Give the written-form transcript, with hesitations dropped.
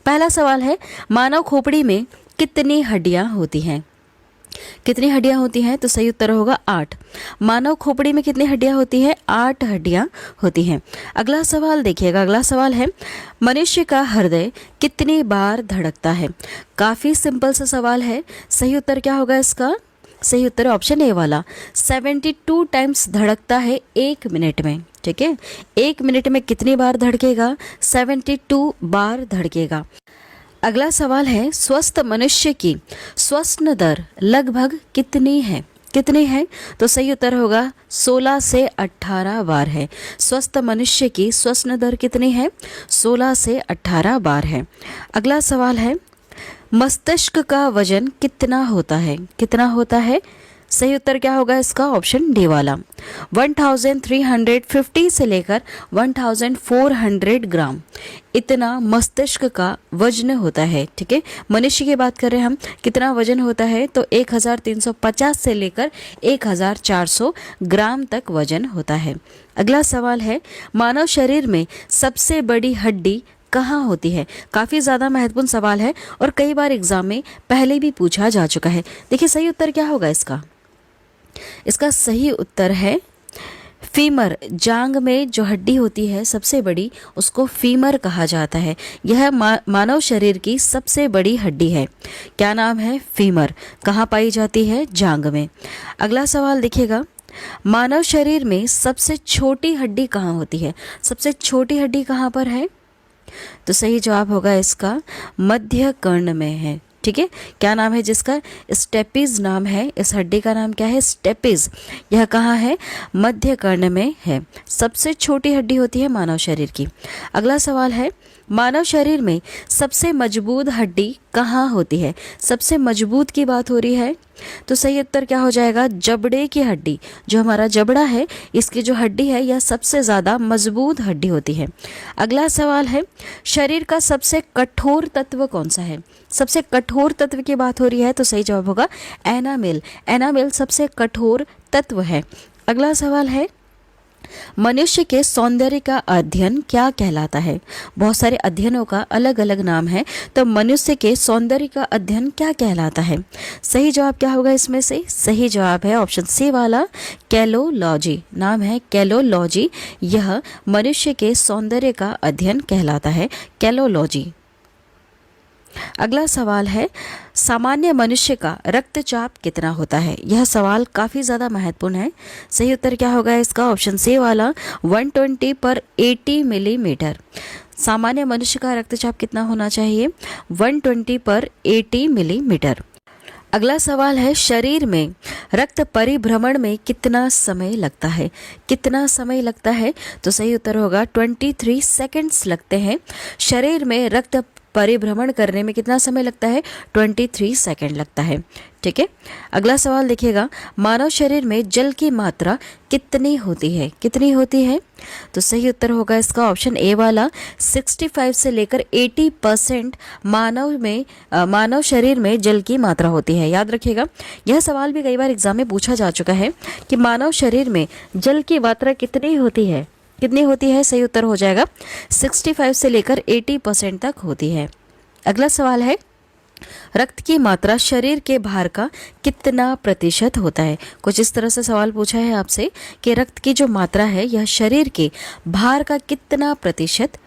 पहला सवाल है, मानव खोपड़ी में कितनी हड्डियां होती हैं? कितनी हड्डियां होती हैं? तो सही उत्तर होगा 8। मानव खोपड़ी में कितनी हड्डियां होती हैं? 8 हड्डियां होती हैं। अगला सवाल देखिएगा, अगला सवाल है, मनुष्य का हृदय कितनी बार धड़कता है? काफ़ी सिंपल सा सवाल है। सही उत्तर क्या होगा इसका? सही उत्तर ऑप्शन ए वाला, 72 टाइम्स धड़कता है 1 मिनट में। ठीक है, 1 मिनट में कितनी बार धड़केगा? 72 बार धड़केगा। अगला सवाल है, स्वस्थ मनुष्य की श्वसन दर लगभग कितनी है? कितनी है? तो सही उत्तर होगा 16 से 18 बार है। स्वस्थ मनुष्य की श्वसन दर कितनी है? 16 से 18 बार है। अगला सवाल है, मस्तिष्क का वजन कितना होता है? कितना होता है? सही उत्तर क्या होगा इसका? ऑप्शन डी वाला, 1350 से लेकर 1400 ग्राम इतना मस्तिष्क का वजन होता है। ठीक है, मनुष्य की बात कर रहे हैं हम, कितना वजन होता है? तो 1350 से लेकर 1400 ग्राम तक वजन होता है। अगला सवाल है, मानव शरीर में सबसे बड़ी हड्डी कहाँ होती है? काफ़ी ज़्यादा महत्वपूर्ण सवाल है और कई बार एग्जाम में पहले भी पूछा जा चुका है। देखिए सही उत्तर क्या होगा इसका? इसका सही उत्तर है फीमर। जांग में जो हड्डी होती है सबसे बड़ी, उसको फीमर कहा जाता है। यह मानव शरीर की सबसे बड़ी हड्डी है। क्या नाम है? फीमर। कहाँ पाई जाती है? जांग में। अगला सवाल देखिएगा, मानव शरीर में सबसे छोटी हड्डी कहाँ होती है? सबसे छोटी हड्डी कहाँ पर है? तो सही जवाब होगा इसका मध्य कर्ण में है। ठीक है, क्या नाम है जिसका? स्टेपिज नाम है। इस हड्डी का नाम क्या है? स्टेपिज। यह कहाँ है? मध्य कर्ण में है। सबसे छोटी हड्डी होती है मानव शरीर की। अगला सवाल है, मानव शरीर में सबसे मजबूत हड्डी कहाँ होती है? सबसे मजबूत की बात हो रही है, तो सही उत्तर क्या हो जाएगा? जबड़े की हड्डी। जो हमारा जबड़ा है, इसकी जो हड्डी है, यह सबसे ज़्यादा मजबूत हड्डी होती है। अगला सवाल है, शरीर का सबसे कठोर तत्व कौन सा है? सबसे कठोर तत्व की बात हो रही है, तो सही जवाब होगा एनामेल। एनामेल सबसे कठोर तत्व है। अगला सवाल है, मनुष्य के सौंदर्य का अध्ययन क्या कहलाता है? बहुत सारे अध्ययनों का अलग अलग नाम है, तो मनुष्य के सौंदर्य का अध्ययन क्या कहलाता है? सही जवाब क्या होगा इसमें से? सही जवाब है ऑप्शन सी वाला, कैलोलॉजी। नाम है कैलोलॉजी। यह मनुष्य के सौंदर्य का अध्ययन कहलाता है, कैलोलॉजी। अगला सवाल है, सामान्य मनुष्य का रक्तचाप कितना होता है? यह सवाल काफ़ी ज़्यादा महत्वपूर्ण है। सही उत्तर क्या होगा इसका? ऑप्शन सी वाला, 120/80 मिलीमीटर। सामान्य मनुष्य का रक्तचाप कितना होना चाहिए? 120/80 मिलीमीटर। अगला सवाल है, शरीर में रक्त परिभ्रमण में कितना समय लगता है? कितना समय लगता है? तो सही उत्तर होगा 23 सेकंड्स लगते हैं। शरीर में रक्त परिभ्रमण करने में कितना समय लगता है? 23 सेकंड लगता है। ठीक है, अगला सवाल देखिएगा, मानव शरीर में जल की मात्रा कितनी होती है? कितनी होती है? तो सही उत्तर होगा इसका ऑप्शन ए वाला, 65 से लेकर 80% मानव शरीर में जल की मात्रा होती है। याद रखिएगा, यह सवाल भी कई बार एग्जाम में पूछा जा चुका है कि मानव शरीर में जल की मात्रा कितनी होती है? कितनी होती है? सही उत्तर हो जाएगा 65 से लेकर 80% तक होती है। अगला सवाल है, रक्त की मात्रा शरीर के भार का कितना प्रतिशत होता है? कुछ इस तरह से सवाल पूछा है आपसे कि रक्त की जो मात्रा है, यह शरीर के भार का कितना प्रतिशत